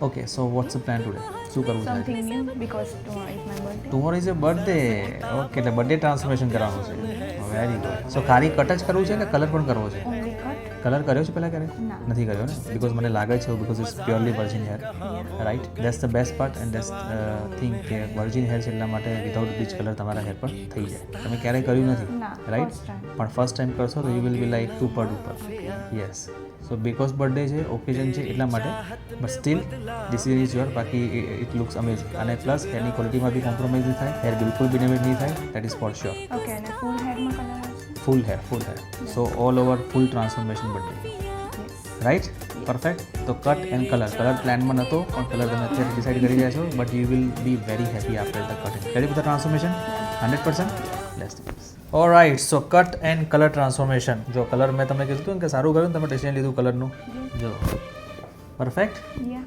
Okay so what's the plan today? શું કરવું છે? Something new because tomorrow is my birthday. Tomorrow is a birthday. Okay એટલે birthday transformation કરવાનું છે. Very good. સો ખાલી cut જ કરવું છે કે કલર પણ કરવો છે? Only cut. કલર કર્યો છે પહેલાં ક્યારે? ના. નથી કર્યો ને? બિકોઝ મને લાગે છે because it's purely virgin hair, right? That's the best part and that's thing કે વર્જિન હેર છે એટલા માટે વિધાઉટ બ્લીચ કલર તમારા હેર પર થઈ જાય. તમે ક્યારેય કર્યું નથી, ના, રાઈટ? first time. પણ ફર્સ્ટ ટાઈમ કરશો તો you will be like super duper. Yes. So because birthday છે, ઓકેઝન છે એટલા માટે, but still decision is your. બાકી ઇટ લુક્સ અમેઝિંગ. અને પ્લસ હેરની ક્વોલિટીમાં બી કોમ્પ્રોમાઇઝ નહીં થાય, હેર બિલકુલ બી ડેમેજ નહીં થાય, that is for sure. Okay, and full hair માં color આવશે? Full hair. So all over full transformation birthday, Yes. Right? Perfect. તો કટ એન્ડ કલર પ્લાનમાં નહોતો પણ કલર તમે અત્યારે ડિસાઇડ કરી રહ્યા છો, but you will be very happy after the cut. Ready for the transformation? 100%? Let's do this. All right. So cut and colour transformation. જો કલર મેં તમને કીધું હતું ને કે સારું કર્યું ને તમે ડિસિઝન લીધું કલરનું. જો પરફેક્ટ. Yeah.